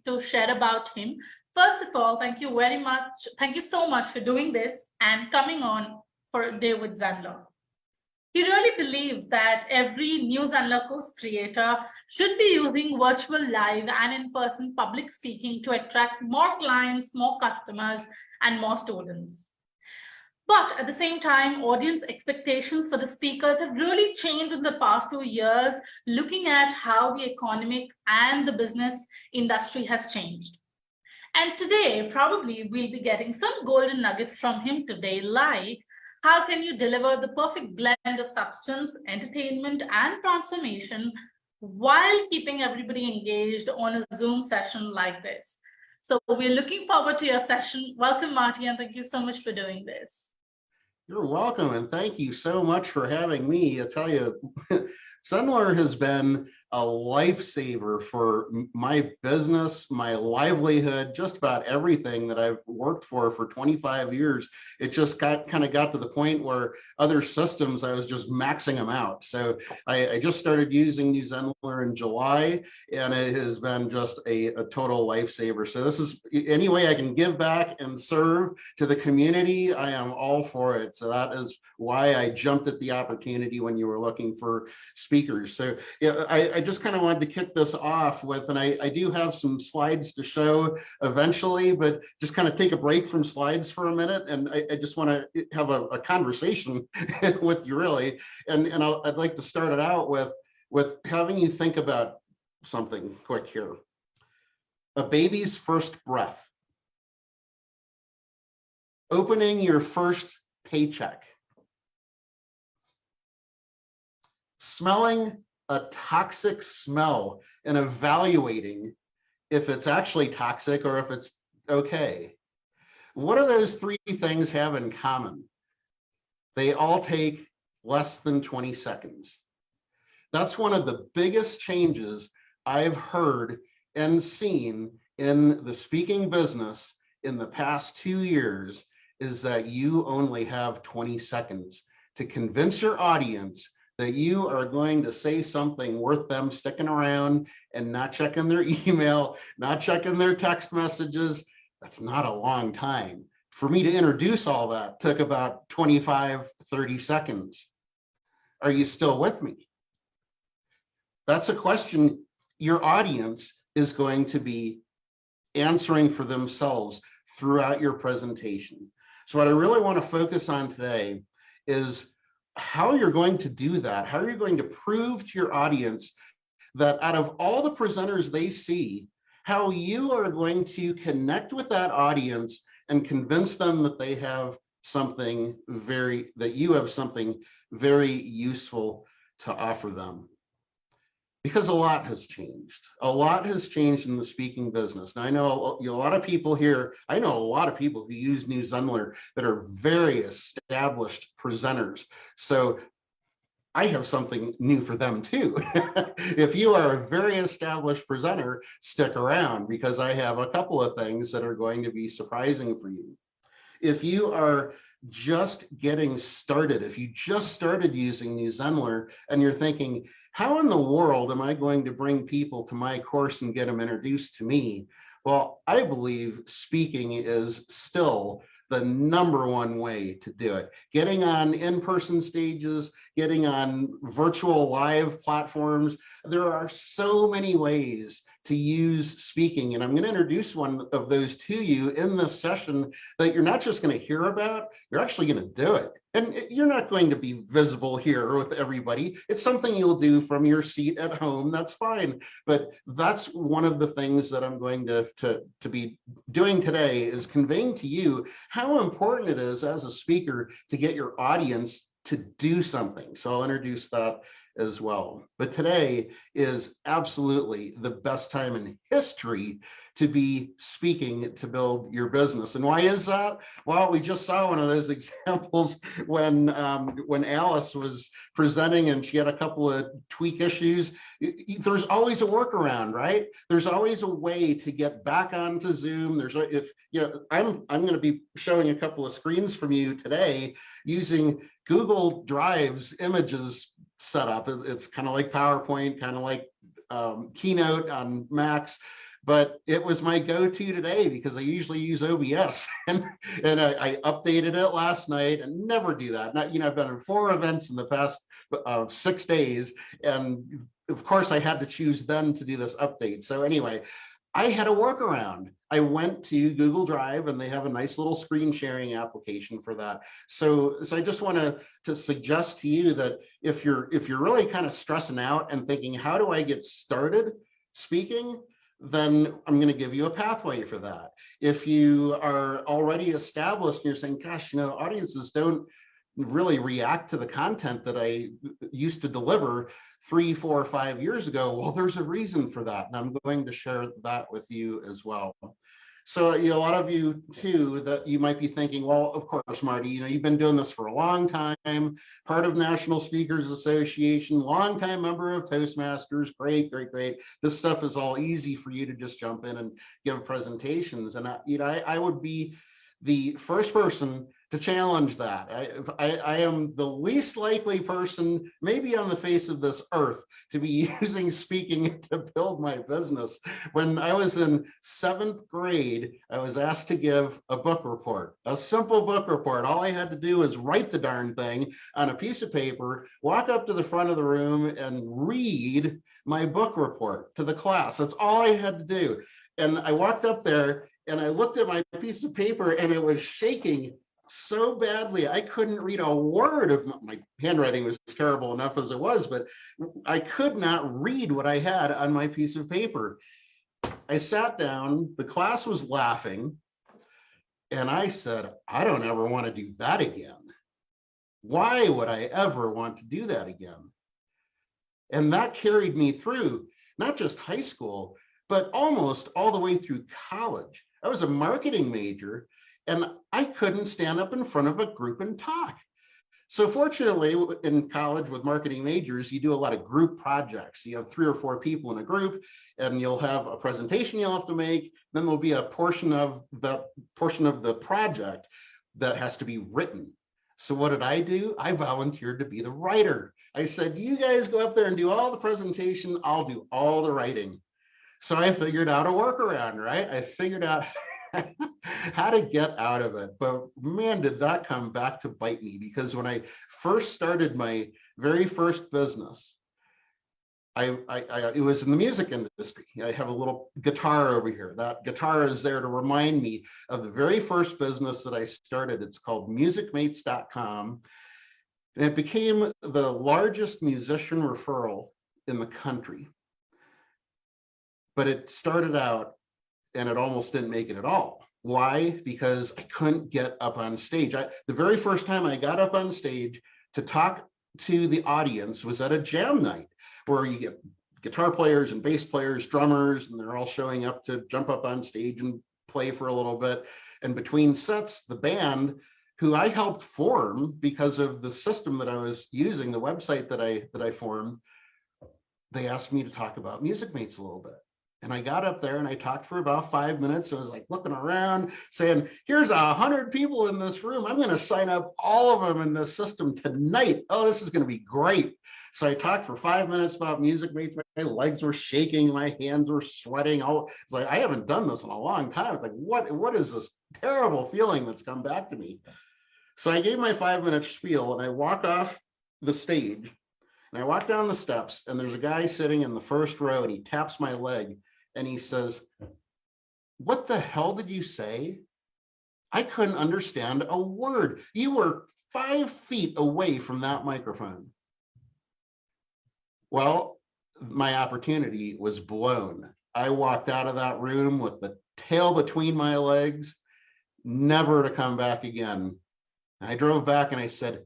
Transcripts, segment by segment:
to share about him. First of all, thank you very much. Thank you so much for doing this and coming on for a day with Zenler. He really believes that every new Zenler course creator should be using virtual live and in-person public speaking to attract more clients, more customers, and more students. But at the same time, audience expectations for the speakers have really changed in the past 2 years, looking at how the economic and the business industry has changed. And today, probably we'll be getting some golden nuggets from him today, like how can you deliver the perfect blend of substance, entertainment, and transformation while keeping everybody engaged on a Zoom session like this? So we're looking forward to your session. Welcome, Marty, and thank you so much for doing this. You're welcome, and thank you so much for having me. I tell you, Zenler has been a lifesaver for my business, my livelihood, just about everything that I've worked for 25 years. It just kind of got to the point where other systems, I was just maxing them out. So I just started using New Zenler in July, and it has been just a total lifesaver. So this is any way I can give back and serve to the community, I am all for it. So that is why I jumped at the opportunity when you were looking for speakers. So yeah, I just kind of wanted to kick this off with, and I do have some slides to show eventually, but just kind of take a break from slides for a minute. And I just want to have a conversation with you really. And I'd like to start it out with having you think about something quick here. A baby's first breath. Opening your first paycheck. Smelling a toxic smell and evaluating if it's actually toxic or if it's okay. What do those three things have in common? They all take less than 20 seconds. That's one of the biggest changes I've heard and seen in the speaking business in the past 2 years, is that you only have 20 seconds to convince your audience that you are going to say something worth them sticking around and not checking their email, not checking their text messages. That's not a long time. For me to introduce all that took about 25, 30 seconds. Are you still with me? That's a question your audience is going to be answering for themselves throughout your presentation. So what I really want to focus on today is how you're going to do that. How are you going to prove to your audience that out of all the presenters they see, how you are going to connect with that audience and convince them that they have something that you have something very useful to offer them. Because a lot has changed. A lot has changed in the speaking business. Now, I know a lot of people here, I know a lot of people who use New Zenler that are very established presenters. So I have something new for them too. If you are a very established presenter, stick around because I have a couple of things that are going to be surprising for you. If you are just getting started, if you just started using New Zenler and you're thinking, how in the world am I going to bring people to my course and get them introduced to me? Well, I believe speaking is still the #1 way to do it. Getting on in-person stages, getting on virtual live platforms. There are so many ways to use speaking, and I'm going to introduce one of those to you in this session that you're not just going to hear about, you're actually going to do it. And you're not going to be visible here with everybody. It's something you'll do from your seat at home. That's fine. But that's one of the things that I'm going to be doing today, is conveying to you how important it is as a speaker to get your audience to do something. So I'll introduce that as well. But today is absolutely the best time in history to be speaking to build your business. And why is that? Well, we just saw one of those examples when Alice was presenting and she had a couple of tweak issues. There's always a workaround, right? There's always a way to get back onto Zoom. I'm going to be showing a couple of screens from you today using Google Drive's images setup. It's kind of like PowerPoint, kind of like Keynote on Macs. but it was my go-to today because I usually use OBS and I updated it last night and never do that. Not, you know, I've been in 4 events in the past 6 days. And of course I had to choose then to do this update. So anyway, I had a workaround. I went to Google Drive and they have a nice little screen sharing application for that. So I just want to suggest to you that if you're really kind of stressing out and thinking, how do I get started speaking? Then I'm going to give you a pathway for that. If you are already established and you're saying, gosh, you know, audiences don't really react to the content that I used to deliver 3, 4, 5 years ago, well, there's a reason for that. And I'm going to share that with you as well. So, you know, a lot of you too, that you might be thinking, well, of course, Marty, you know, you've been doing this for a long time, part of National Speakers Association, longtime member of Toastmasters, great, great, great. This stuff is all easy for you to just jump in and give presentations. And I would be the first person to challenge that. I am the least likely person, maybe on the face of this earth, to be using speaking to build my business. When I was in 7th grade, I was asked to give a book report, a simple book report. All I had to do was write the darn thing on a piece of paper, walk up to the front of the room and read my book report to the class. That's all I had to do. And I walked up there and I looked at my piece of paper and it was shaking so badly I couldn't read a word of my handwriting was terrible enough as it was, but I could not read what I had on my piece of paper. I sat down, the class was laughing, and I said, I don't ever want to do that again. Why would I ever want to do that again? And that carried me through not just high school, but almost all the way through college. I was a marketing major and I couldn't stand up in front of a group and talk. So fortunately, in college with marketing majors, you do a lot of group projects. You have 3 or 4 people in a group and you'll have a presentation you'll have to make. Then there'll be a portion of the project that has to be written. So what did I do? I volunteered to be the writer. I said, you guys go up there and do all the presentation, I'll do all the writing. So I figured out a workaround, right? I figured out how to get out of it. But man, did that come back to bite me, because when I first started my very first business, it was in the music industry. I have a little guitar over here. That guitar is there to remind me of the very first business that I started. It's called musicmates.com. And it became the largest musician referral in the country. But it started out and it almost didn't make it at all. Why? Because I couldn't get up on stage. The very first time I got up on stage to talk to the audience was at a jam night where you get guitar players and bass players, drummers, and they're all showing up to jump up on stage and play for a little bit. And between sets, the band, who I helped form because of the system that I was using, the website that I formed, they asked me to talk about Music Mates a little bit. And I got up there and I talked for about 5 minutes. I was like looking around saying, here's 100 people in this room. I'm going to sign up all of them in this system tonight. Oh, this is going to be great. So I talked for 5 minutes about Music Mates. My legs were shaking. My hands were sweating. It's like, I haven't done this in a long time. It's like, what is this terrible feeling that's come back to me? So I gave my 5-minute spiel and I walk off the stage and I walk down the steps and there's a guy sitting in the first row and he taps my leg and he says, what the hell did you say? I couldn't understand a word. You were 5 feet away from that microphone. Well, my opportunity was blown. I walked out of that room with the tail between my legs, never to come back again. And I drove back and I said,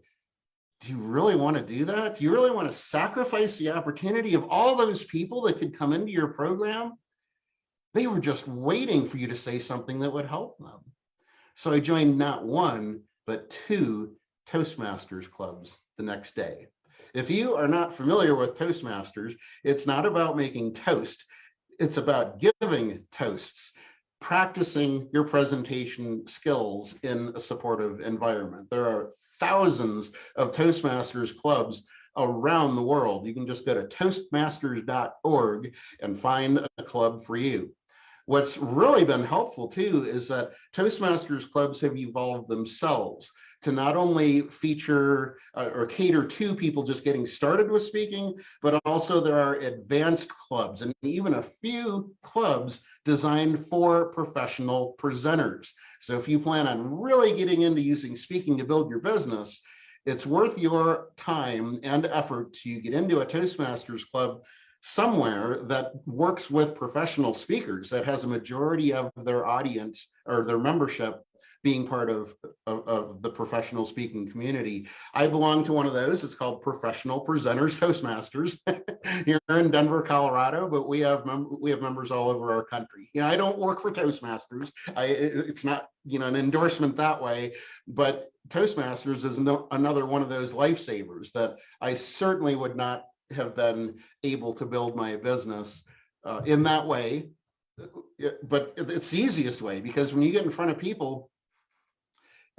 do you really want to do that? Do you really want to sacrifice the opportunity of all those people that could come into your program? They were just waiting for you to say something that would help them. So I joined not 1, but 2 Toastmasters clubs the next day. If you are not familiar with Toastmasters, it's not about making toast. It's about giving toasts, practicing your presentation skills in a supportive environment. There are thousands of Toastmasters clubs around the world. You can just go to toastmasters.org and find a club for you. What's really been helpful too is that Toastmasters clubs have evolved themselves to not only feature or cater to people just getting started with speaking, but also there are advanced clubs and even a few clubs designed for professional presenters. So if you plan on really getting into using speaking to build your business, it's worth your time and effort to get into a Toastmasters club somewhere that works with professional speakers, that has a majority of their audience or their membership being part of the professional speaking community. I belong to one of those. It's called Professional Presenters Toastmasters here in Denver, Colorado, but we have members all over our country. I don't work for Toastmasters. It's not an endorsement that way, but Toastmasters is another one of those lifesavers that I certainly would not have been able to build my business in that way. But it's the easiest way, because when you get in front of people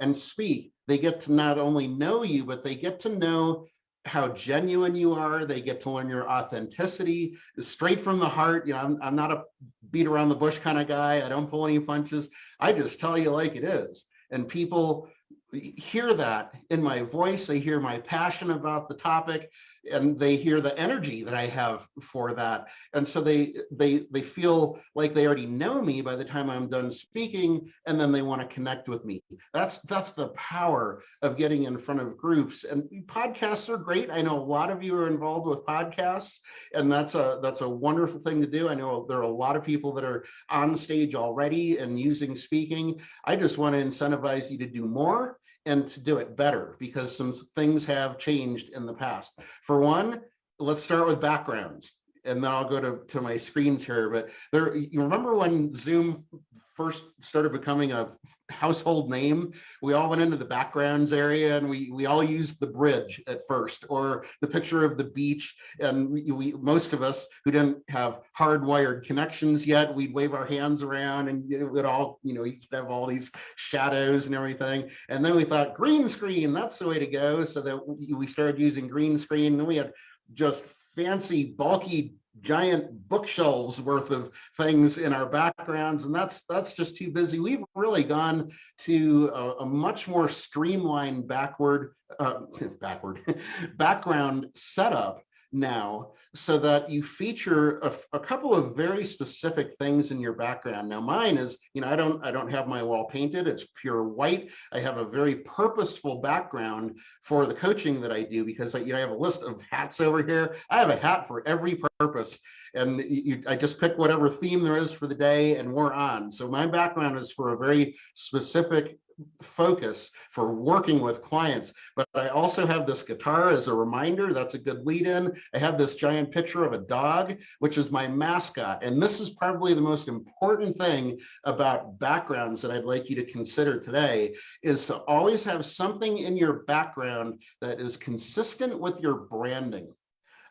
and speak, they get to not only know you, but they get to know how genuine you are. They get to learn your authenticity straight from the heart. I'm not a beat around the bush kind of guy. I don't pull any punches. I just tell you like it is. And people hear that in my voice. They hear my passion about the topic, and they hear the energy that I have for that. And so they feel like they already know me by the time I'm done speaking, and then they want to connect with me. That's the power of getting in front of groups. And podcasts are great. I know a lot of you are involved with podcasts, and that's a wonderful thing to do. I know there are a lot of people that are on stage already and using speaking. I just want to incentivize you to do more and to do it better, because some things have changed in the past. For one, let's start with backgrounds, and then I'll go to my screens here. But you remember when Zoom first started becoming a household name? We all went into the backgrounds area, and we all used the bridge at first, or the picture of the beach. And we most of us who didn't have hardwired connections yet, we'd wave our hands around, and it would all, you have all these shadows and everything. And then we thought green screen, that's the way to go. So that we started using green screen. And then we had just fancy, bulky, giant bookshelves worth of things in our backgrounds, and that's just too busy. We've really gone to a much more streamlined background setup now, so that you feature a couple of very specific things in your background. Now mine is, I don't have my wall painted, it's pure white. I have a very purposeful background for the coaching that I do, because I have a list of hats over here. I have a hat for every purpose, and I just pick whatever theme there is for the day, and we're on. So my background is for a very specific focus for working with clients. But I also have this guitar as a reminder. That's a good lead in. I have this giant picture of a dog, which is my mascot. And this is probably the most important thing about backgrounds that I'd like you to consider today, is to always have something in your background that is consistent with your branding.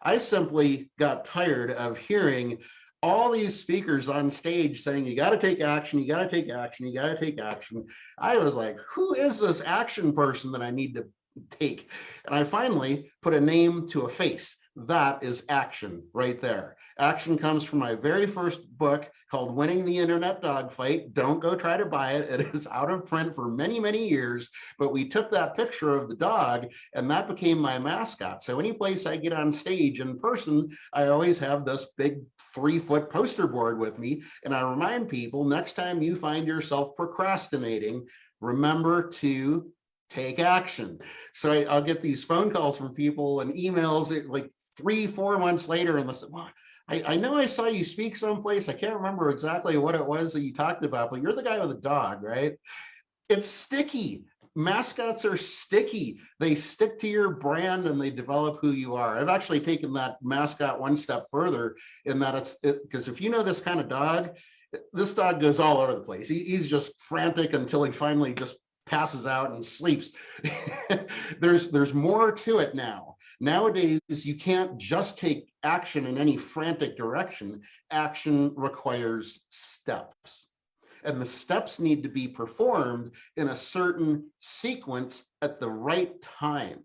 I simply got tired of hearing all these speakers on stage saying, you got to take action, you got to take action, you got to take action. I was like, who is this action person that I need to take? And I finally put a name to a face. That is action right there. Action comes from my very first book called Winning the Internet Dogfight. Don't go try to buy it. It is out of print for many, many years, but we took that picture of the dog, and that became my mascot. So any place I get on stage in person, I always have this big 3-foot poster board with me. And I remind people, next time you find yourself procrastinating, remember to take action. So I'll get these phone calls from people and emails like 3-4 months later, and they'll say, well, I know I saw you speak someplace. I can't remember exactly what it was that you talked about, but you're the guy with a dog, right? It's sticky. Mascots are sticky. They stick to your brand and they develop who you are. I've actually taken that mascot one step further, in that because if you know this kind of dog, this dog goes all over the place. He's just frantic until he finally just passes out and sleeps. There's more to it now. Nowadays, you can't just take action in any frantic direction. Action requires steps. And the steps need to be performed in a certain sequence at the right time.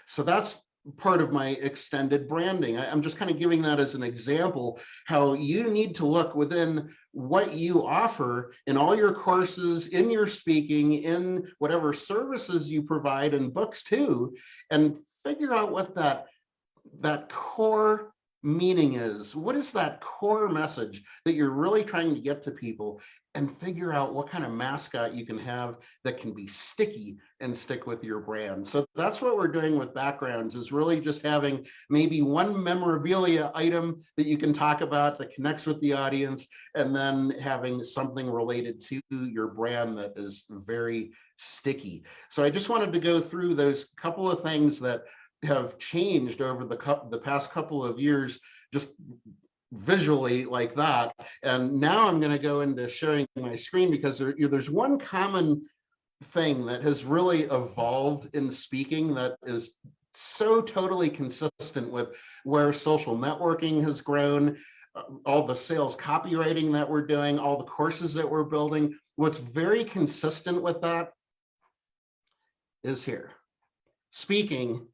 So that's part of my extended branding. I'm just kind of giving that as an example, how you need to look within what you offer in all your courses, in your speaking, in whatever services you provide, and books too, and figure out what that core meaning is. What is that core message that you're really trying to get to people, and figure out what kind of mascot you can have that can be sticky and stick with your brand. So that's what we're doing with backgrounds, is really just having maybe one memorabilia item that you can talk about that connects with the audience, and then having something related to your brand that is very sticky. So I just wanted to go through those couple of things that have changed over the past couple of years, just visually like that. And now I'm going to go into showing my screen, because there's one common thing that has really evolved in speaking that is so totally consistent with where social networking has grown, all the sales copywriting that we're doing, all the courses that we're building. What's very consistent with that is here. Speaking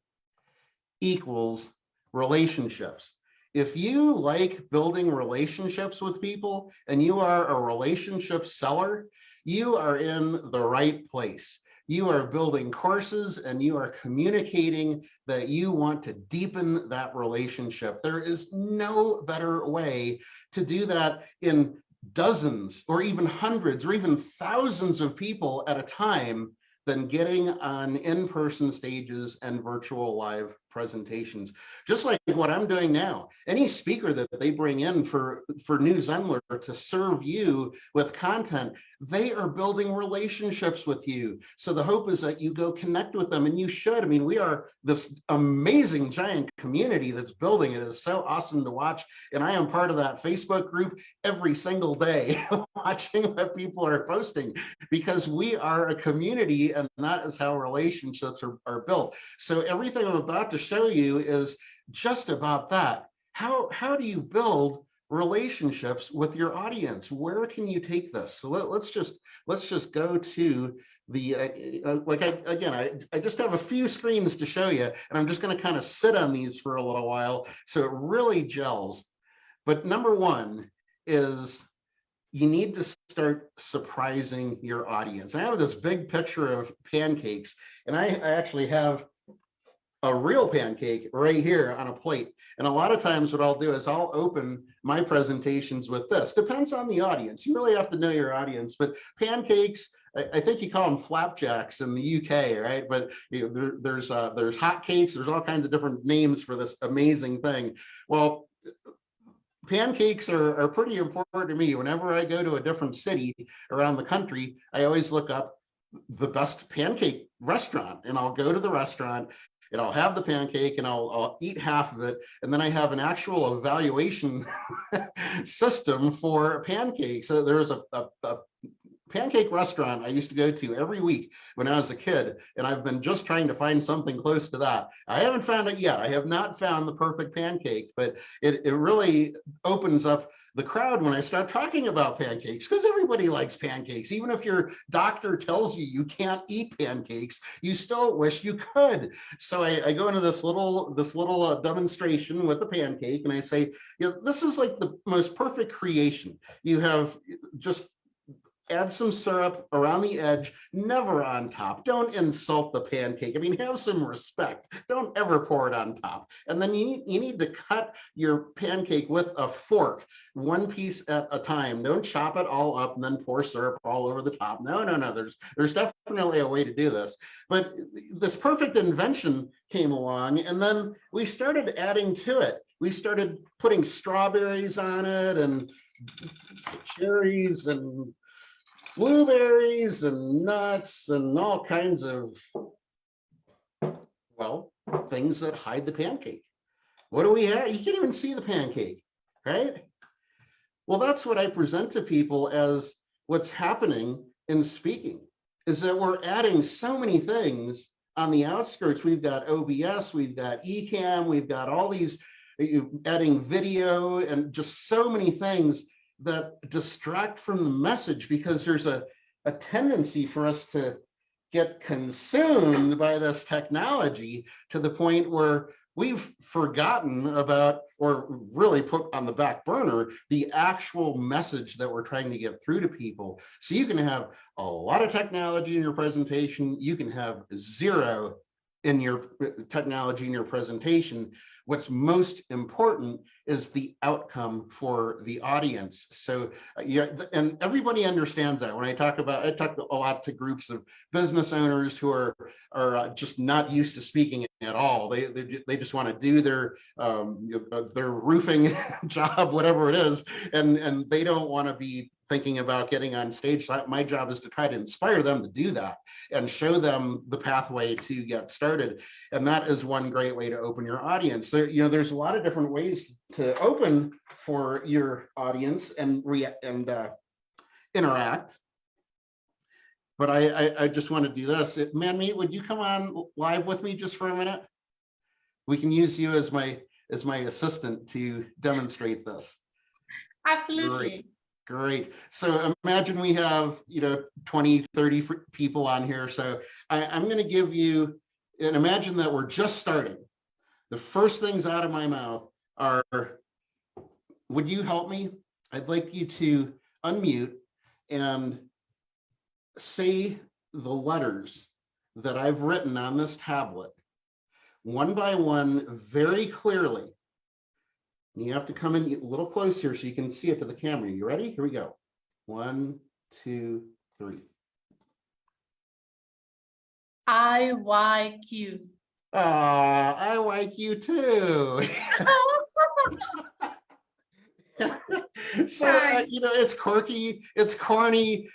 equals relationships. If you like building relationships with people and you are a relationship seller, you are in the right place. You are building courses and you are communicating that you want to deepen that relationship. There is no better way to do that in dozens or even hundreds or even thousands of people at a time than getting on in-person stages and virtual live presentations, just like what I'm doing now. Any speaker that they bring in for New Zenler to serve you with content, they are building relationships with you. So the hope is that you go connect with them, and you should. I mean, we are this amazing giant community that's building. It is so awesome to watch, and I am part of that Facebook group every single day, watching what people are posting, because we are a community, and that is how relationships are built. So everything I'm about to show you is just about that. How do you build relationships with your audience? Where can you take this? So let's just go to the I just have a few screens to show you, and I'm just going to kind of sit on these for a little while so it really gels. But number one is you need to start surprising your audience. I have this big picture of pancakes, and I actually have a real pancake right here on a plate. And a lot of times what I'll do is I'll open my presentations with this. Depends on the audience. You really have to know your audience, but pancakes, I think you call them flapjacks in the UK, right? But you know, there's hot cakes, there's all kinds of different names for this amazing thing. Well, pancakes are pretty important to me. Whenever I go to a different city around the country, I always look up the best pancake restaurant, and I'll go to the restaurant and I'll have the pancake and I'll eat half of it. And then I have an actual evaluation system for pancakes. So there was a pancake restaurant I used to go to every week when I was a kid, and I've been just trying to find something close to that. I haven't found it yet. I have not found the perfect pancake, but it really opens up the crowd when I start talking about pancakes, because everybody likes pancakes. Even if your doctor tells you you can't eat pancakes, you still wish you could. So I go into this little demonstration with the pancake, and I say, you know, this is like the most perfect creation. You have just add some syrup around the edge, never on top. Don't insult the pancake. I mean, have some respect. Don't ever pour it on top. And then you need to cut your pancake with a fork, one piece at a time. Don't chop it all up and then pour syrup all over the top. No. There's definitely a way to do this. But this perfect invention came along, and then we started adding to it. We started putting strawberries on it, and cherries, and blueberries, and nuts, and all kinds of, well, things that hide the pancake. What do we have? You can't even see the pancake, right? Well, that's what I present to people as what's happening in speaking, is that we're adding so many things on the outskirts. We've got OBS, we've got Ecamm, we've got all these, adding video, and just so many things that distract from the message, because there's a tendency for us to get consumed by this technology to the point where we've forgotten about, or really put on the back burner, the actual message that we're trying to get through to people. So you can have a lot of technology in your presentation, you can have zero in your technology in your presentation. What's most important is the outcome for the audience. So yeah, and everybody understands that. When I talk a lot to groups of business owners who are just not used to speaking at all. They just want to do their roofing job, whatever it is, and they don't want to be thinking about getting on stage. My job is to try to inspire them to do that and show them the pathway to get started. And that is one great way to open your audience. So, there's a lot of different ways to open for your audience and interact. But I just want to do this. Manmeet, would you come on live with me just for a minute? We can use you as my assistant to demonstrate this. Absolutely. Great. So imagine we have 20, 30 people on here. So I'm going to give you, and imagine that we're just starting. The first things out of my mouth are, would you help me? I'd like you to unmute and say the letters that I've written on this tablet, one by one, very clearly. You have to come in a little closer so you can see it to the camera. You ready? Here we go. 1, 2, 3. IYQ. I like you too. So it's quirky, it's corny.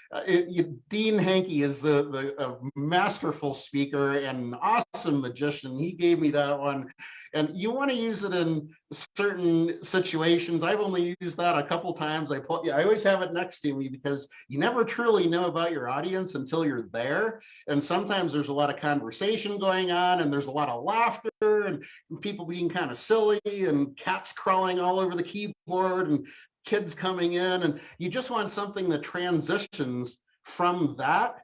Dean Hankey is a masterful speaker and an awesome magician. He gave me that one, and you want to use it in certain situations. I've only used that a couple times. I always have it next to me because you never truly know about your audience until you're there. And sometimes there's a lot of conversation going on, and there's a lot of laughter and people being kind of silly and cats crawling all over the keyboard and kids coming in, and you just want something that transitions from that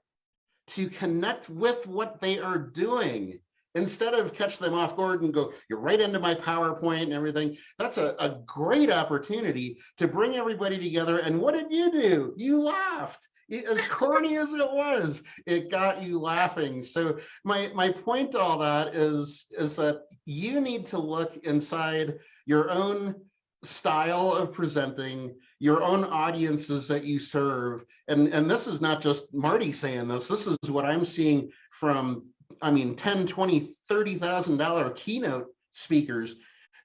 to connect with what they are doing instead of catch them off guard and go, you're right into my PowerPoint and everything. That's a great opportunity to bring everybody together. And what did you do? You laughed. As corny as it was, it got you laughing. So my point to all that is that you need to look inside your own style of presenting, your own audiences that you serve. And this is not just Marty saying this. This is what I'm seeing from, $10, $20, $30,000 keynote speakers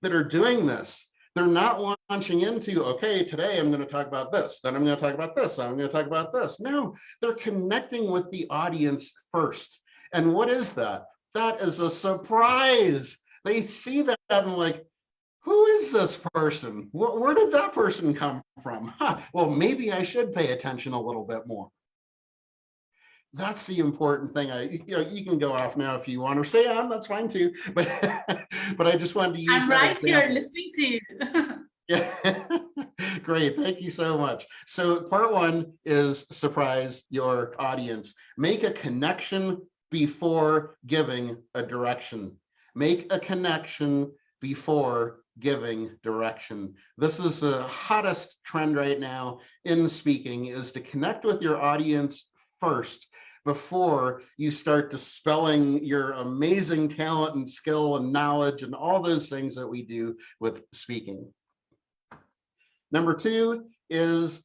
that are doing this. They're not launching into, okay, today I'm going to talk about this, then I'm going to talk about this, I'm going to talk about this. No, they're connecting with the audience first. And what is that? That is a surprise. They see that and like, who is this person? Where did that person come from? Well, maybe I should pay attention a little bit more. That's the important thing. You can go off now if you want, or stay on. That's fine too. But I just wanted to use. I'm right here listening to you. Yeah, great. Thank you so much. So part one is surprise your audience. Make a connection before giving a direction. Make a connection before giving direction. This is the hottest trend right now in speaking, is to connect with your audience first before you start dispelling your amazing talent and skill and knowledge and all those things that we do with speaking. Number two is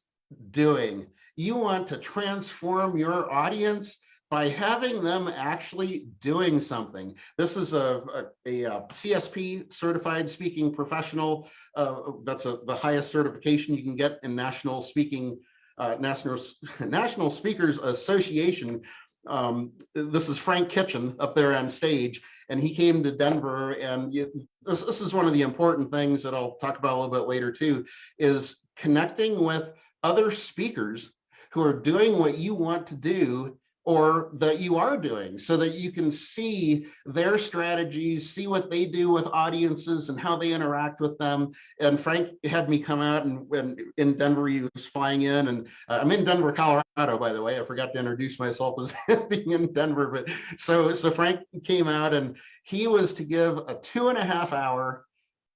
doing. You want to transform your audience by having them actually doing something. This is a CSP, Certified Speaking Professional. That's the highest certification you can get in national speaking, National Speakers Association. This is Frank Kitchen up there on stage, and he came to Denver. And this is one of the important things that I'll talk about a little bit later too, is connecting with other speakers who are doing what you want to do or that you are doing, so that you can see their strategies, see what they do with audiences and how they interact with them. And Frank had me come out, and when in Denver, he was flying in, and I'm in Denver, Colorado, by the way. I forgot to introduce myself as being in Denver, but so Frank came out, and he was to give a 2.5-hour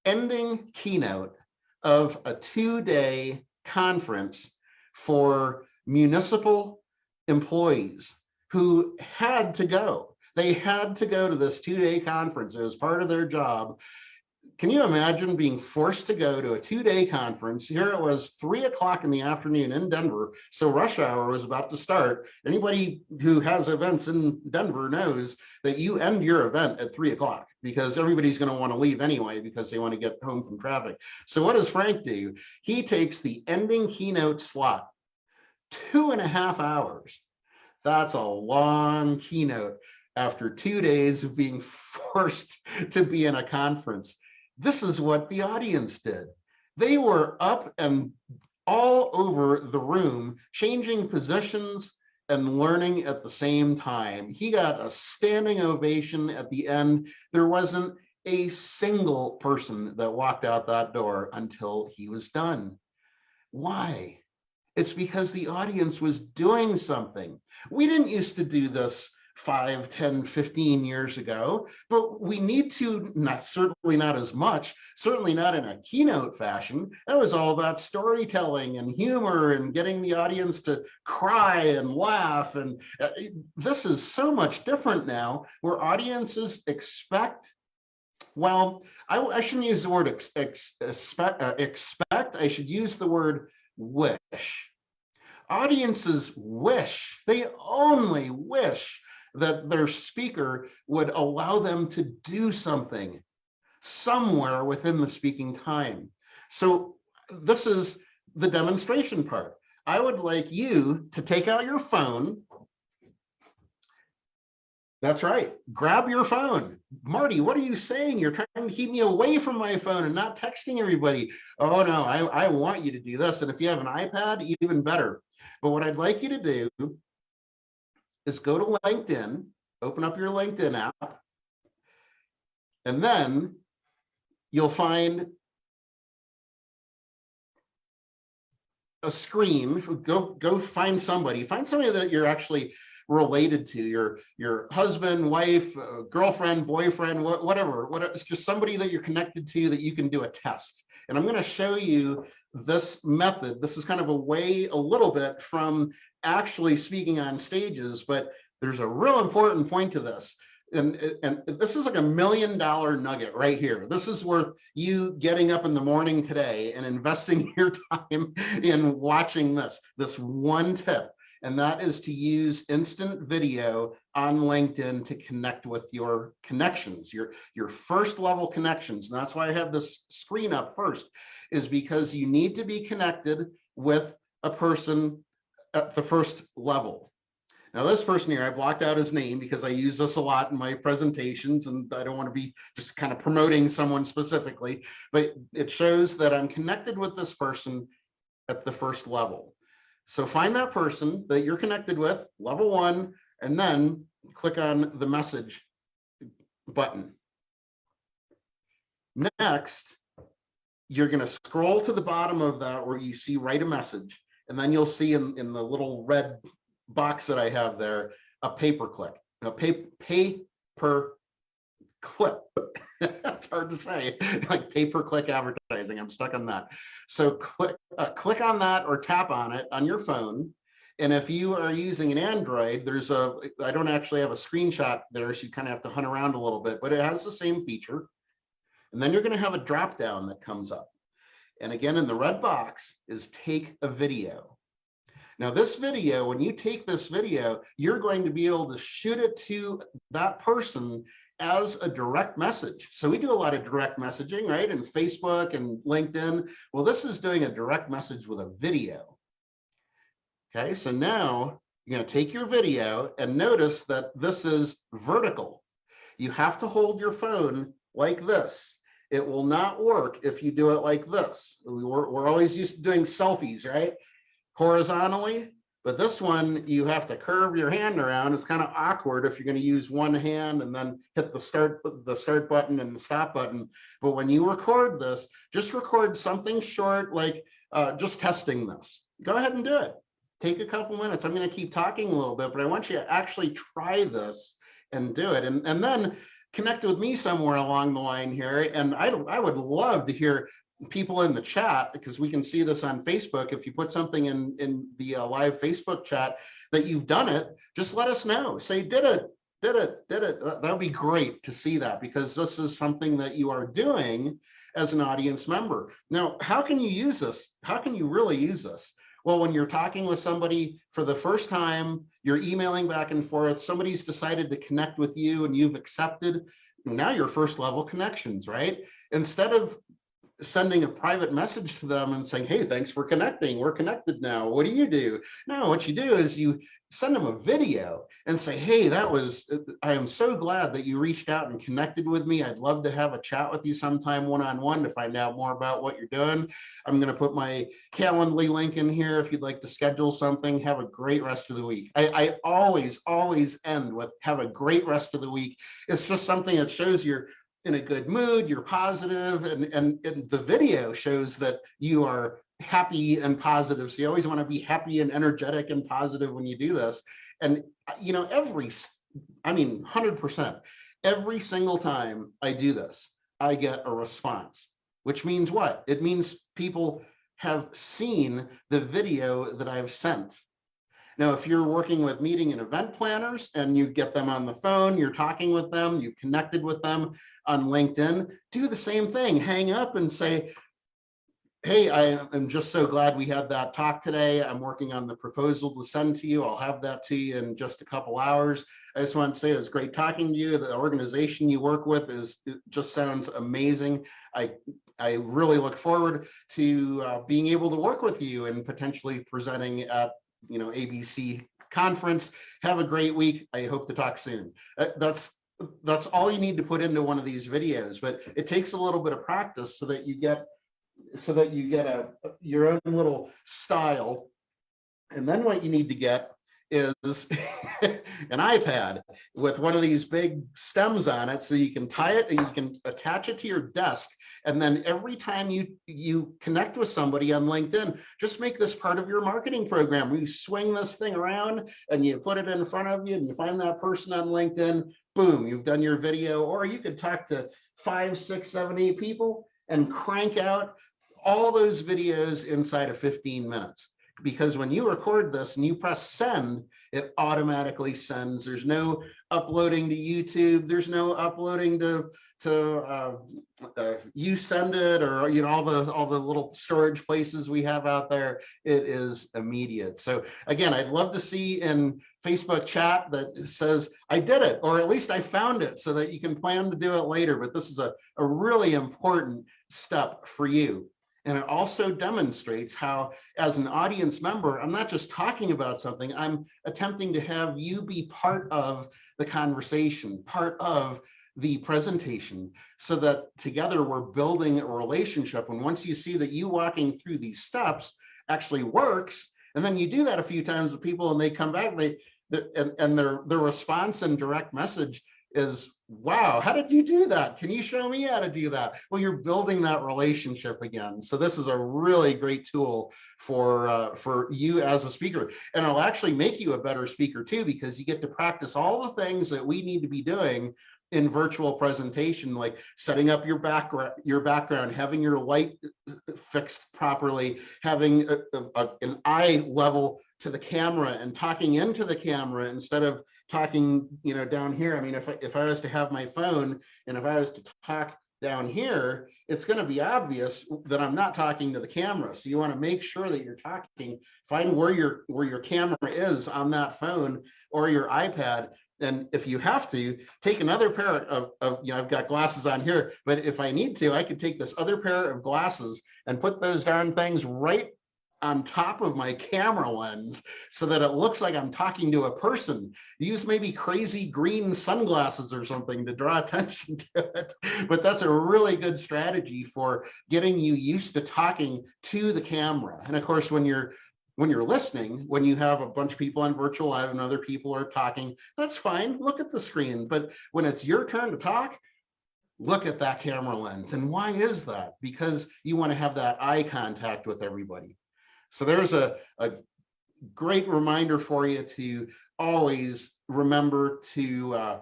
ending keynote of a 2-day conference for municipal employees who had to go. They had to go to this 2-day conference. It was part of their job. Can you imagine being forced to go to a 2-day conference? Here it was 3 o'clock in the afternoon in Denver, so rush hour was about to start. Anybody who has events in Denver knows that you end your event at 3 o'clock because everybody's going to want to leave anyway because they want to get home from traffic. So what does Frank do? He takes the ending keynote slot, 2.5 hours. That's a long keynote after 2 days of being forced to be in a conference. This is what the audience did. They were up and all over the room, changing positions and learning at the same time. He got a standing ovation at the end. There wasn't a single person that walked out that door until he was done. Why? It's because the audience was doing something. We didn't used to do this 5, 10, 15 years ago, but we need to, certainly not as much, certainly not in a keynote fashion. That was all about storytelling and humor and getting the audience to cry and laugh. And this is so much different now, where audiences expect, well, I shouldn't use the word expect, I should use the word wish. Audiences wish, they only wish that their speaker would allow them to do something somewhere within the speaking time. So this is the demonstration part. I would like you to take out your phone. That's right, grab your phone. Marty, what are you saying? You're trying to keep me away from my phone and not texting everybody. Oh no, I want you to do this. And if you have an iPad, even better. But what I'd like you to do is go to LinkedIn, open up your LinkedIn app, and then you'll find a screen. Go find somebody that you're actually related to, your husband, wife, girlfriend, boyfriend, whatever. It's just somebody that you're connected to that you can do a test. And I'm going to show you this method. This is kind of a little bit from actually speaking on stages, but there's a real important point to this. And this is like $1 million nugget right here. This is worth you getting up in the morning today and investing your time in watching this one tip. And that is to use instant video on LinkedIn to connect with your connections, your first level connections. And that's why I have this screen up first, is because you need to be connected with a person at the first level. Now this person here, I blocked out his name because I use this a lot in my presentations and I don't want to be just kind of promoting someone specifically, but it shows that I'm connected with this person at the first level. So find that person that you're connected with, level 1, and then click on the message button. Next, you're going to scroll to the bottom of that where you see write a message, and then you'll see in the little red box that I have there, a pay-per-click. A pay-per-click. That's hard to say, like pay-per-click advertising. I'm stuck on that. So click on that or tap on it on your phone. And if you are using an Android, I don't actually have a screenshot there, so you kind of have to hunt around a little bit, but it has the same feature. And then you're going to have a drop down that comes up. And again, in the red box is take a video. Now this video, when you take this video, you're going to be able to shoot it to that person as a direct message. So we do a lot of direct messaging, right? In Facebook and LinkedIn. Well, this is doing a direct message with a video. Okay, so now you're going to take your video and notice that this is vertical. You have to hold your phone like this. It will not work if you do it like this. We're always used to doing selfies, right? Horizontally. But this one, you have to curve your hand around. It's kind of awkward if you're going to use one hand and then hit the start button and the stop button. But when you record this, just record something short, like just testing this. Go ahead and do it. Take a couple minutes. I'm going to keep talking a little bit, but I want you to actually try this and do it. And then connect with me somewhere along the line here. And I would love to hear people in the chat, because we can see this on Facebook. If you put something in the live Facebook chat that you've done it, just let us know. Say, did it. That would be great to see that, because this is something that you are doing as an audience member. Now, how can you use this? How can you really use this? Well, when you're talking with somebody for the first time, you're emailing back and forth, somebody's decided to connect with you and you've accepted, now your first level connections, right? Instead of sending a private message to them and saying, hey, thanks for connecting, we're connected now, what do you do? No, what you do is you send them a video and say, hey, I am so glad that you reached out and connected with me. I'd love to have a chat with you sometime one-on-one to find out more about what you're doing. I'm going to put my Calendly link in here if you'd like to schedule something. Have a great rest of the week. I always end with have a great rest of the week. It's just something that shows you're in a good mood, you're positive, and the video shows that you are happy and positive. So you always want to be happy and energetic and positive when you do this. And you know, 100%, every single time I do this, I get a response, which means what? It means people have seen the video that I've sent. Now, if you're working with meeting and event planners and you get them on the phone, you're talking with them, you've connected with them on LinkedIn, do the same thing. Hang up and say, hey, I am just so glad we had that talk today. I'm working on the proposal to send to you. I'll have that to you in just a couple hours. I just want to say it was great talking to you. The organization you work with just sounds amazing. I really look forward to being able to work with you and potentially presenting at ABC conference. Have a great week. I hope to talk soon. That's all you need to put into one of these videos, but it takes a little bit of practice so that you get your own little style. And then what you need to get is an iPad with one of these big stems on it, so you can tie it and you can attach it to your desk. And then every time you connect with somebody on LinkedIn, just make this part of your marketing program. You swing this thing around and you put it in front of you and you find that person on LinkedIn, boom, you've done your video. Or you could talk to 5, 6, 7, 8 people and crank out all those videos inside of 15 minutes. Because when you record this and you press send, it automatically sends. There's no uploading to YouTube. There's no uploading to you send it, or all the little storage places we have out there. It is immediate. So again, I'd love to see in Facebook chat that says I did it, or at least I found it, so that you can plan to do it later. But this is a really important step for you. And it also demonstrates how, as an audience member, I'm not just talking about something, I'm attempting to have you be part of the conversation, part of the presentation, so that together we're building a relationship. And once you see that you walking through these steps actually works, and then you do that a few times with people and they come back, and their response and direct message is, wow, how did you do that? Can you show me how to do that? Well, you're building that relationship again. So this is a really great tool for you as a speaker. And it'll actually make you a better speaker too, because you get to practice all the things that we need to be doing in virtual presentation, like setting up your background, having your light fixed properly, having an eye level to the camera and talking into the camera instead of talking, down here. I mean, if I was to have my phone and if I was to talk down here, it's going to be obvious that I'm not talking to the camera. So you want to make sure that you're talking, find where your camera is on that phone or your iPad. And if you have to, take another pair of I've got glasses on here, but if I need to, I could take this other pair of glasses and put those darn things right on top of my camera lens so that it looks like I'm talking to a person. Use maybe crazy green sunglasses or something to draw attention to it. But that's a really good strategy for getting you used to talking to the camera. And of course, when you're when you're listening, when you have a bunch of people on virtual live and other people are talking, that's fine. Look at the screen. But when it's your turn to talk, look at that camera lens. And why is that? Because you want to have that eye contact with everybody. So there's a great reminder for you to always remember to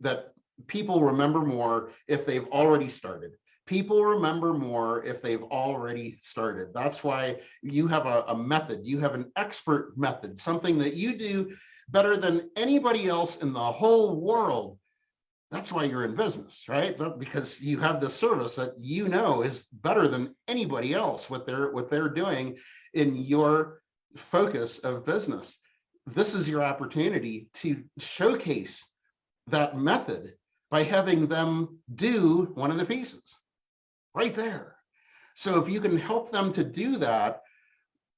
that people remember more if they've already started. People remember more if they've already started. That's why you have a method. You have an expert method, something that you do better than anybody else in the whole world. That's why you're in business, right? Because you have this service that you know is better than anybody else, what they're doing in your focus of business. This is your opportunity to showcase that method by having them do one of the pieces right there. So if you can help them to do that,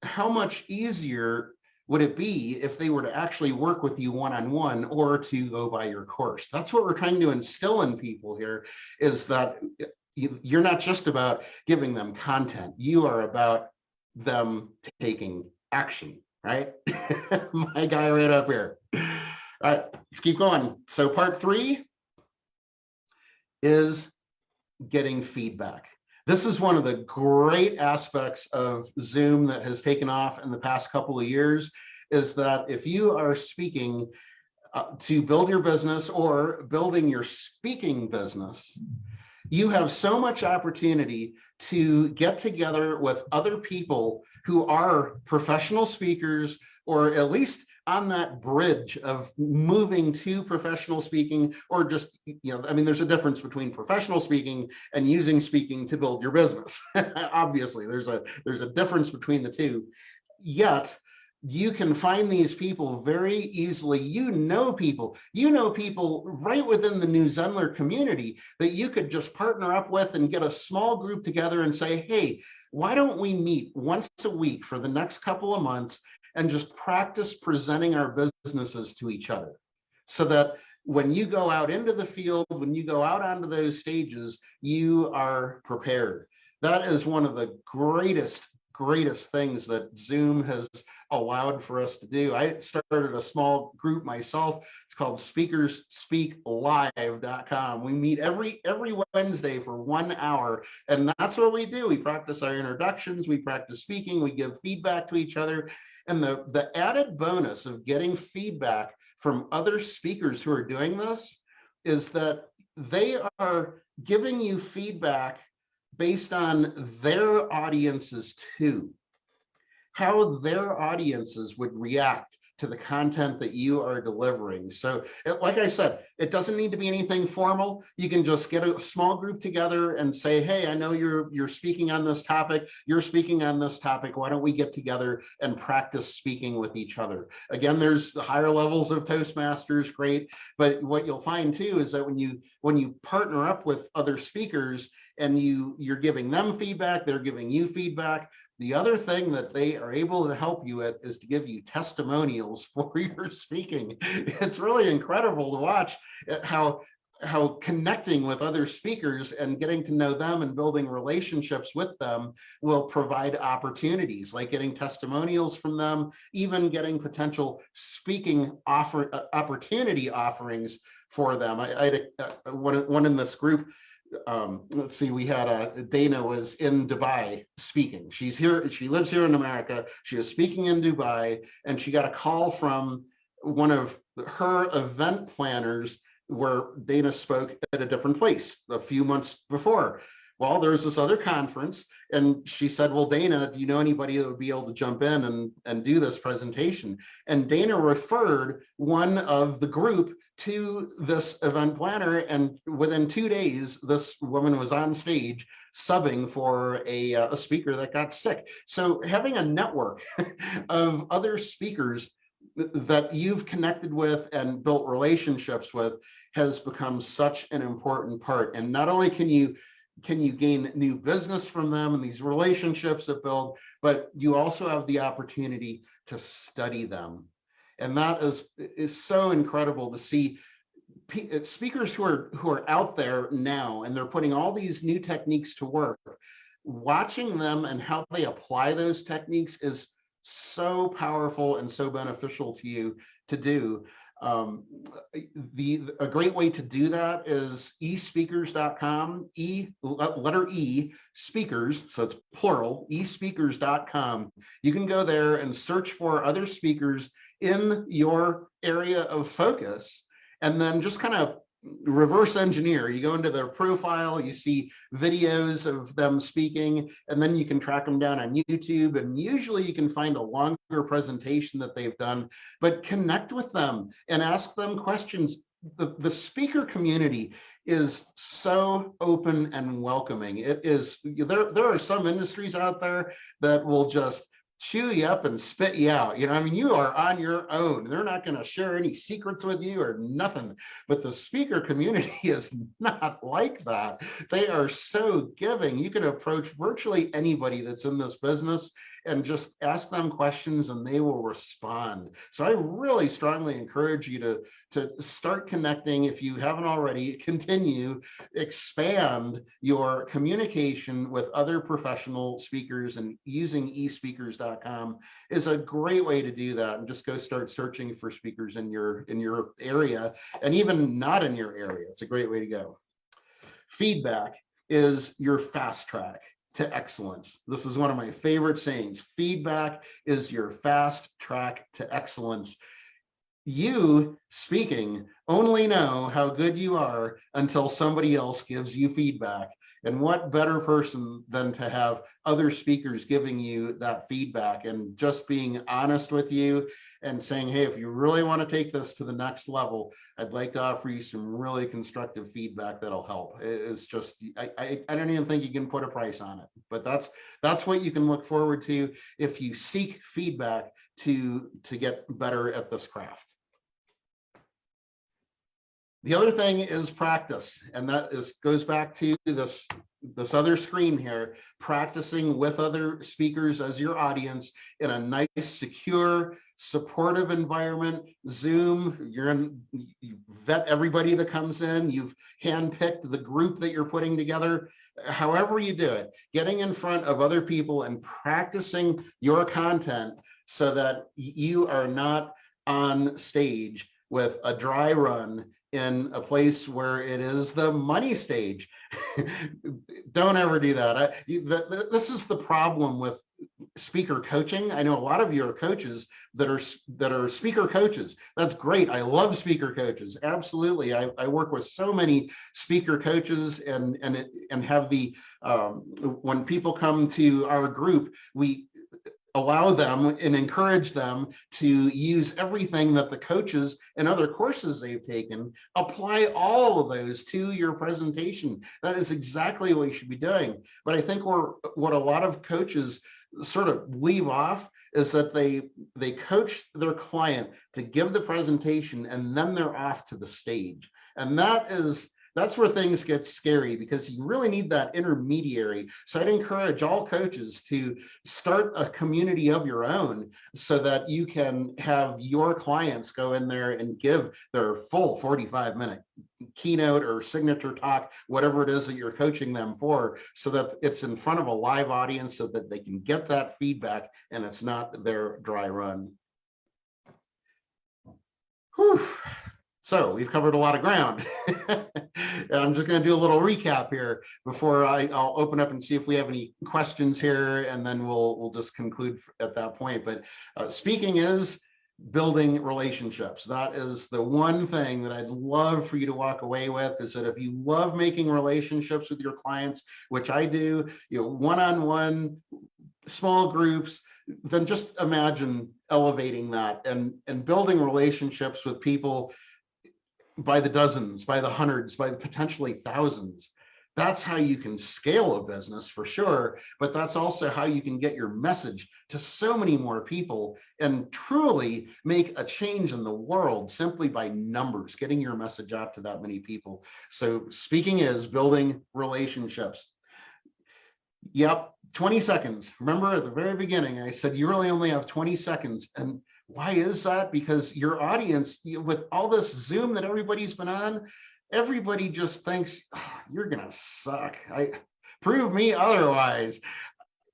how much easier would it be if they were to actually work with you one-on-one or to go by your course? That's what we're trying to instill in people here, is that you're not just about giving them content. You are about them taking action, right? My guy right up here. All right, let's keep going. So part 3 is getting feedback. This is one of the great aspects of Zoom that has taken off in the past couple of years, is that if you are speaking to build your business or building your speaking business, you have so much opportunity to get together with other people who are professional speakers, or at least on that bridge of moving to professional speaking, or just, I mean, there's a difference between professional speaking and using speaking to build your business. Obviously, there's a difference between the two. Yet, you can find these people very easily. You know people right within the new Zenler community that you could just partner up with and get a small group together and say, hey, why don't we meet once a week for the next couple of months and just practice presenting our businesses to each other, so that when you go out into the field, when you go out onto those stages, you are prepared. That is one of the greatest things that Zoom has allowed for us to do. I started a small group myself. It's called speakersspeaklive.com. We meet every Wednesday for 1 hour, and that's what we do. We practice our introductions, we practice speaking, we give feedback to each other. And the added bonus of getting feedback from other speakers who are doing this is that they are giving you feedback based on their audiences too, how their audiences would react to the content that you are delivering. So like I said, it doesn't need to be anything formal. You can just get a small group together and say, hey, I know you're speaking on this topic, you're speaking on this topic, why don't we get together and practice speaking with each other? Again, there's the higher levels of Toastmasters, great, but what you'll find too is that when you partner up with other speakers and you're giving them feedback, they're giving you feedback, the other thing that they are able to help you with is to give you testimonials for your speaking. It's really incredible to watch how connecting with other speakers and getting to know them and building relationships with them will provide opportunities, like getting testimonials from them, even getting potential speaking opportunity offerings for them. I had one in this group. Let's see, we had Dana was in Dubai speaking. She's here, she lives here in America. She was speaking in Dubai, and she got a call from one of her event planners where Dana spoke at a different place a few months before. Well, there's this other conference, and she said, well, Dana, do you know anybody that would be able to jump in and do this presentation? And Dana referred one of the group to this event planner, and within 2 days, this woman was on stage subbing for a speaker that got sick. So having a network of other speakers that you've connected with and built relationships with has become such an important part. And not only can you gain new business from them and these relationships that build, but you also have the opportunity to study them. And that is so incredible to see speakers who are out there now, and they're putting all these new techniques to work. Watching them and how they apply those techniques is so powerful and so beneficial to you to do. A great way to do that is espeakers.com, letter E, speakers, so it's plural, espeakers.com. You can go there and search for other speakers in your area of focus, and then just kind of reverse engineer. You go into their profile, you see videos of them speaking, and then you can track them down on YouTube, and usually you can find a longer presentation that they've done, but connect with them and ask them questions. The speaker community is so open and welcoming. It is, there are some industries out there that will just chew you up and spit you out. You know, I mean, you are on your own. They're not going to share any secrets with you or nothing. But the speaker community is not like that. They are so giving. You can approach virtually anybody that's in this business and just ask them questions and they will respond. So I really strongly encourage you to start connecting. If you haven't already, continue, expand your communication with other professional speakers, and using espeakers.com is a great way to do that. And just go start searching for speakers in your area, and even not in your area. It's a great way to go. Feedback is your fast track to excellence. This is one of my favorite sayings. Feedback is your fast track to excellence. You speaking only know how good you are until somebody else gives you feedback. And what better person than to have other speakers giving you that feedback and just being honest with you and saying, hey, if you really want to take this to the next level, I'd like to offer you some really constructive feedback that'll help. It's just, I don't even think you can put a price on it, but that's what you can look forward to if you seek feedback to get better at this craft. The other thing is practice, and that goes back to this other screen here, practicing with other speakers as your audience in a nice, secure, supportive environment. Zoom, you vet everybody that comes in, you've handpicked the group that you're putting together. However you do it, getting in front of other people and practicing your content so that you are not on stage with a dry run in a place where it is the money stage. Don't ever do that. This is the problem with speaker coaching. I know a lot of you are coaches that are speaker coaches. That's great. I love speaker coaches. Absolutely. I work with so many speaker coaches and have when people come to our group, we allow them and encourage them to use everything that the coaches and other courses they've taken, apply all of those to your presentation. That is exactly what you should be doing. But I think what a lot of coaches sort of leave off is that they coach their client to give the presentation and then they're off to the stage. And that's where things get scary, because you really need that intermediary. So I'd encourage all coaches to start a community of your own so that you can have your clients go in there and give their full 45-minute keynote or signature talk, whatever it is that you're coaching them for, so that it's in front of a live audience so that they can get that feedback and it's not their dry run. Whew. So we've covered a lot of ground. I'm just going to do a little recap here before I'll open up and see if we have any questions here, and then we'll just conclude at that point. But speaking is building relationships. That is the one thing that I'd love for you to walk away with, is that if you love making relationships with your clients, which I do, one-on-one, small groups, then just imagine elevating that and building relationships with people by the dozens, by the hundreds, by the potentially thousands. That's how you can scale a business for sure, but that's also how you can get your message to so many more people and truly make a change in the world simply by numbers, getting your message out to that many people. So speaking is building relationships. Yep, 20 seconds. Remember at the very beginning, I said you really only have 20 seconds. And why is that? Because your audience, with all this Zoom that everybody's been on, everybody just thinks, oh, you're gonna suck. Prove me otherwise.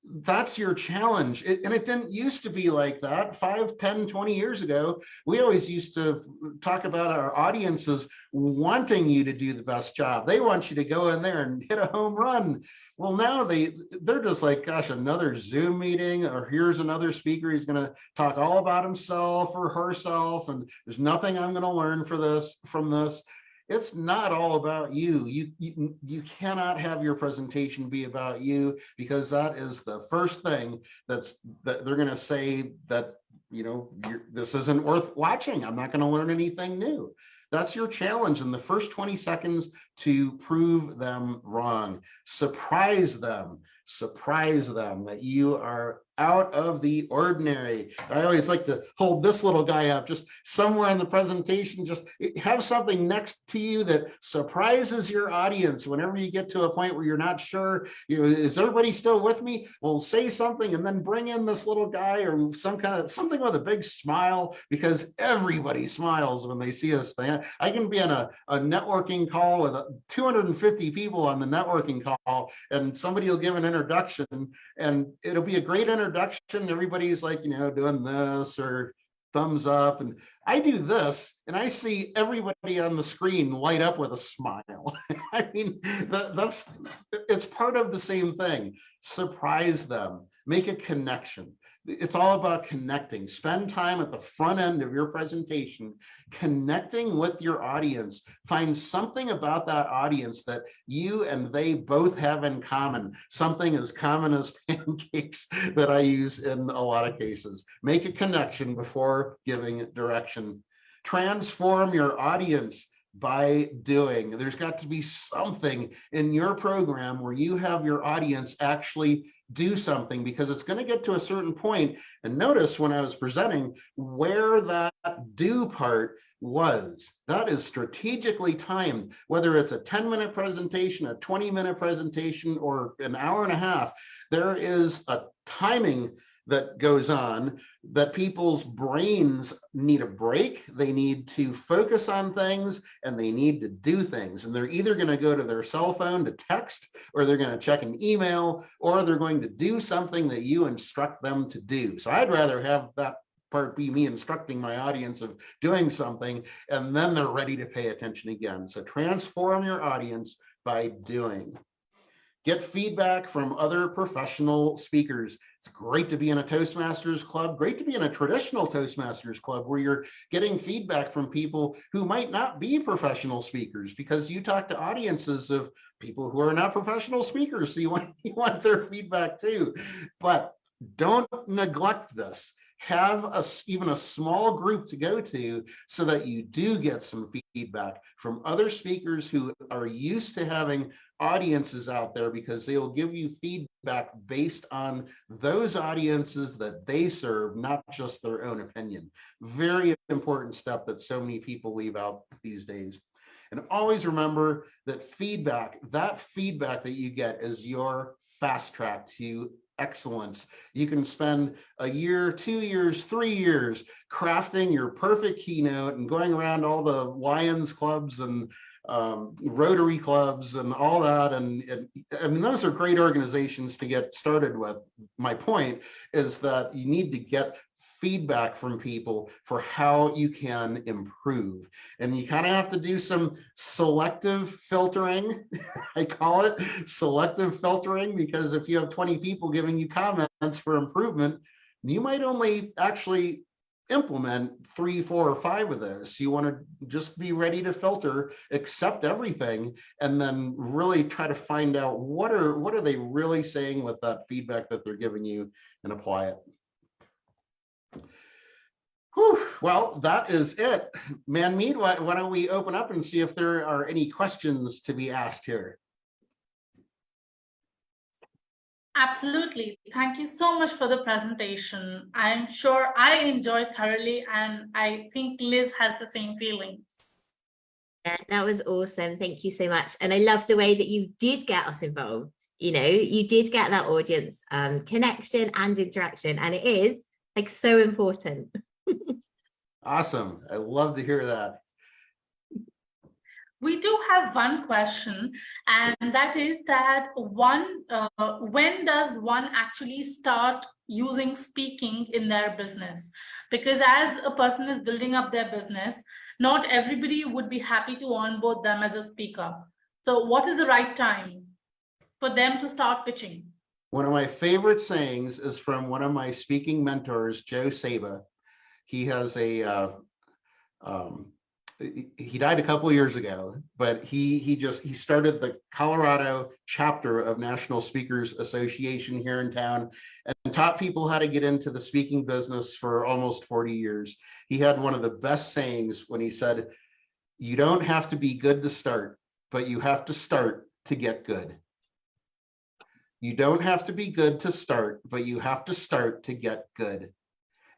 that's your challenge. And it didn't used to be like that 5, 10, 20 years ago. We always used to talk about our audiences wanting you to do the best job. They want you to go in there and hit a home run. Well, now they're just like, gosh, another Zoom meeting, or here's another speaker. He's going to talk all about himself or herself, and there's nothing I'm going to learn from this. It's not all about you. You cannot have your presentation be about you, because that is the first thing that they're going to say, that this isn't worth watching. I'm not going to learn anything new. That's your challenge in the first 20 seconds, to prove them wrong. Surprise them that you are out of the ordinary. I always like to hold this little guy up just somewhere in the presentation. Just have something next to you that surprises your audience. Whenever you get to a point where you're not sure, is everybody still with me? Well, say something and then bring in this little guy, or something with a big smile, because everybody smiles when they see us. I can be on a networking call with 250 people on the networking call, and somebody will give an introduction, and it'll be a great introduction. Everybody's like, doing this or thumbs up, and I do this, and I see everybody on the screen light up with a smile. I mean, it's part of the same thing. Surprise them, make a connection. It's all about connecting. Spend time at the front end of your presentation, connecting with your audience. Find something about that audience that you and they both have in common, something as common as pancakes that I use in a lot of cases. Make a connection before giving direction. Transform your audience by doing. There's got to be something in your program where you have your audience actually do something, because it's going to get to a certain point. And notice when I was presenting where that do part was. That is strategically timed, whether it's a 10-minute presentation, a 20-minute presentation, or an hour and a half. There is a timing that goes on, that people's brains need a break. They need to focus on things, and they need to do things. And they're either going to go to their cell phone to text, or they're going to check an email, or they're going to do something that you instruct them to do. So I'd rather have that part be me instructing my audience of doing something, and then they're ready to pay attention again. So transform your audience by doing. Get feedback from other professional speakers. It's great to be in a Toastmasters club, great to be in a traditional Toastmasters club, where you're getting feedback from people who might not be professional speakers, because you talk to audiences of people who are not professional speakers, so you want their feedback too. But don't neglect this. Have even a small group to go to, so that you do get some feedback from other speakers who are used to having audiences out there, because they will give you feedback based on those audiences that they serve, not just their own opinion. Very important step that so many people leave out these days. And always remember that that feedback that you get is your fast track to excellence. You can spend a year, 2 years, 3 years crafting your perfect keynote and going around all the Lions clubs and Rotary clubs and all that. And I mean, those are great organizations to get started with. My point is that you need to get feedback from people for how you can improve. And you kind of have to do some selective filtering. I call it selective filtering, because if you have 20 people giving you comments for improvement, you might only actually implement 3, 4, or 5 of those. You want to just be ready to filter, accept everything, and then really try to find out what are they really saying with that feedback that they're giving you, and apply it. Whew, well, that is it. Manmeet, why don't we open up and see if there are any questions to be asked here? Absolutely. Thank you so much for the presentation. I'm sure I enjoyed thoroughly, and I think Liz has the same feelings. Yeah, that was awesome. Thank you so much. And I love the way that you did get us involved. You did get that audience connection and interaction, and it is like so important. Awesome. I love to hear that. We do have one question, and that is that when does one actually start using speaking in their business? Because as a person is building up their business, not everybody would be happy to onboard them as a speaker. So what is the right time for them to start pitching? One of my favorite sayings is from one of my speaking mentors, Joe Saba. He has he died a couple of years ago, but he started the Colorado chapter of National Speakers Association here in town and taught people how to get into the speaking business for almost 40 years. He had one of the best sayings when he said, "You don't have to be good to start, but you have to start to get good." You don't have to be good to start, but you have to start to get good.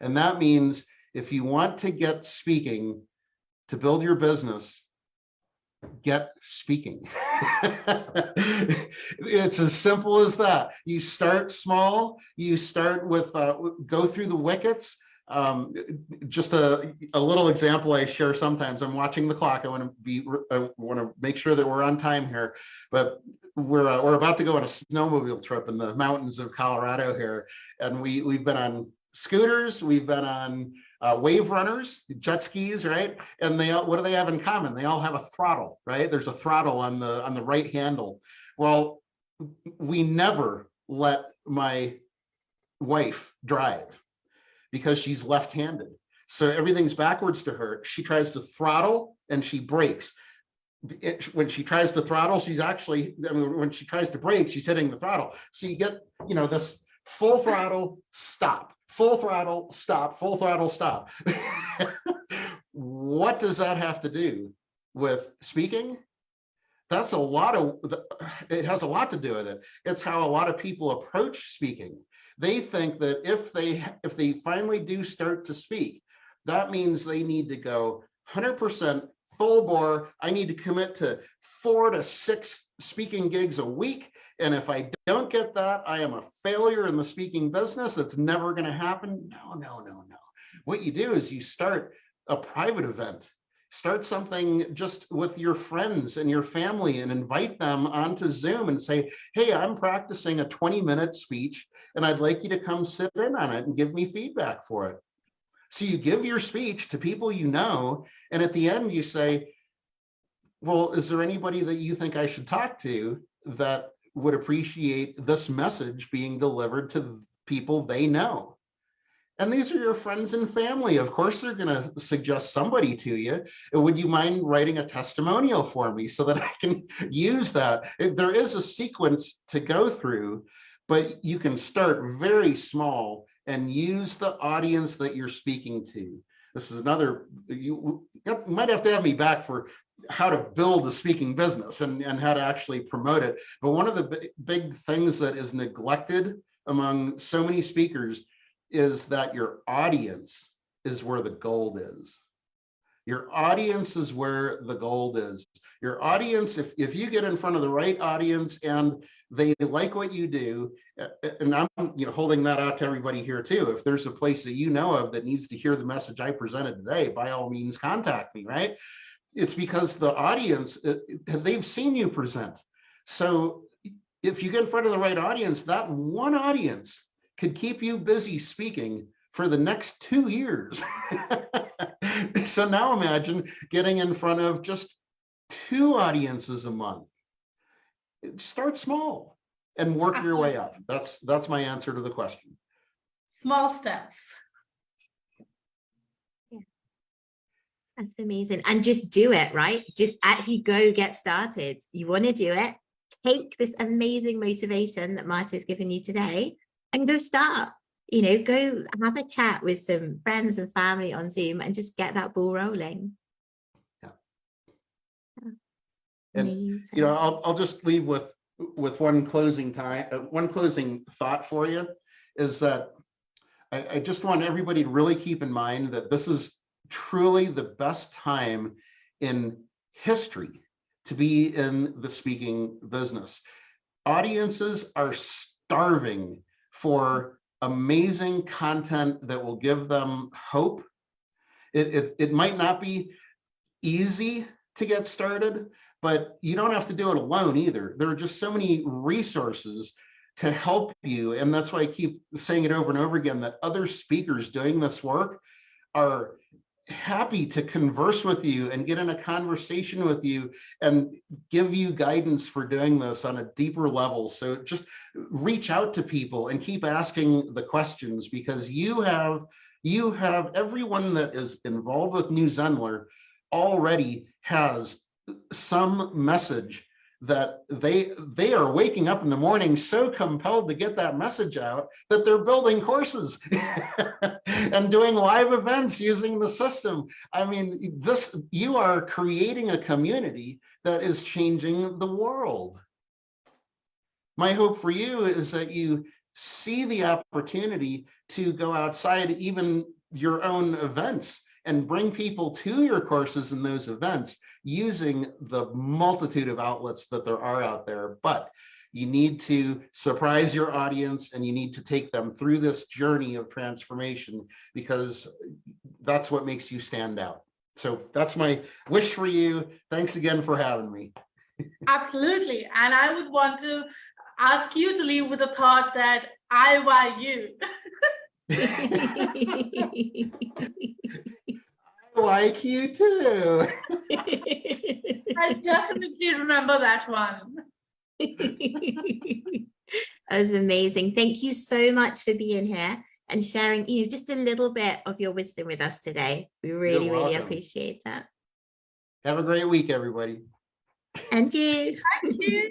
And that means if you want to get speaking to build your business, get speaking. It's as simple as that. You start small, you start with, go through the wickets. Just a little example I share sometimes. I'm watching the clock. I want to make sure that we're on time here, but we're about to go on a snowmobile trip in the mountains of Colorado here, and we've been on scooters, we've been on wave runners, jet skis, right? And what do they have in common? They all have a throttle, right? There's a throttle on the right handle. Well, we never let my wife drive because she's left-handed. So everything's backwards to her. She tries to throttle and she brakes. When she tries to throttle, when she tries to brake, she's hitting the throttle. So you get, this full throttle, stop, full throttle, stop, full throttle, stop. What does that have to do with speaking? It has a lot to do with it. It's how a lot of people approach speaking. They think that if they finally do start to speak, that means they need to go 100% full bore. I need to commit to 4 to 6 speaking gigs a week. And if I don't get that, I am a failure in the speaking business. It's never going to happen. No. What you do is you start a private event. Start something just with your friends and your family and invite them onto Zoom and say, "Hey, I'm practicing a 20-minute speech and I'd like you to come sit in on it and give me feedback for it." So you give your speech to people you know, and at the end you say, "Well, is there anybody that you think I should talk to that would appreciate this message being delivered to people they know?" And these are your friends and family. Of course, they're going to suggest somebody to you. Would you mind writing a testimonial for me so that I can use that? There is a sequence to go through, but you can start very small and use the audience that you're speaking to. This is another, you might have to have me back for how to build a speaking business and how to actually promote it. But one of the big things that is neglected among so many speakers is that your audience is where the gold is. Your audience is where the gold is. Your audience, if you get in front of the right audience and they like what you do, and I'm holding that out to everybody here too. If there's a place that you know of that needs to hear the message I presented today, by all means contact me, right? It's because the audience, they've seen you present. So if you get in front of the right audience, that one audience could keep you busy speaking for the next 2 years. So now imagine getting in front of just 2 audiences a month. Start small and work your way up. That's my answer to the question. Small steps. Yeah, that's amazing. And just do it, right? Just actually go get started. You want to do it. Take this amazing motivation that Marty's given you today and go start. Go have a chat with some friends and family on Zoom and just get that ball rolling. Yeah. And I'll just leave with one closing thought for you, is that I just want everybody to really keep in mind that this is truly the best time in history to be in the speaking business. Audiences are starving for amazing content that will give them hope. It might not be easy to get started, but you don't have to do it alone either. There are just so many resources to help you. And that's why I keep saying it over and over again, that other speakers doing this work are happy to converse with you and get in a conversation with you and give you guidance for doing this on a deeper level. So just reach out to people and keep asking the questions, because you have everyone that is involved with New Zenler already has some message that they are waking up in the morning so compelled to get that message out that they're building courses and doing live events using the system. I mean, you are creating a community that is changing the world. My hope for you is that you see the opportunity to go outside even your own events and bring people to your courses and those events using the multitude of outlets that there are out there. But you need to surprise your audience and you need to take them through this journey of transformation, because that's what makes you stand out. So that's my wish for you. Thanks again for having me. Absolutely. And I would want to ask you to leave with a thought that IYU. I like you too. I definitely remember that one. That was amazing. Thank you so much for being here and sharing, just a little bit of your wisdom with us today. We really, really appreciate that. Have a great week, everybody. And you. Thank you.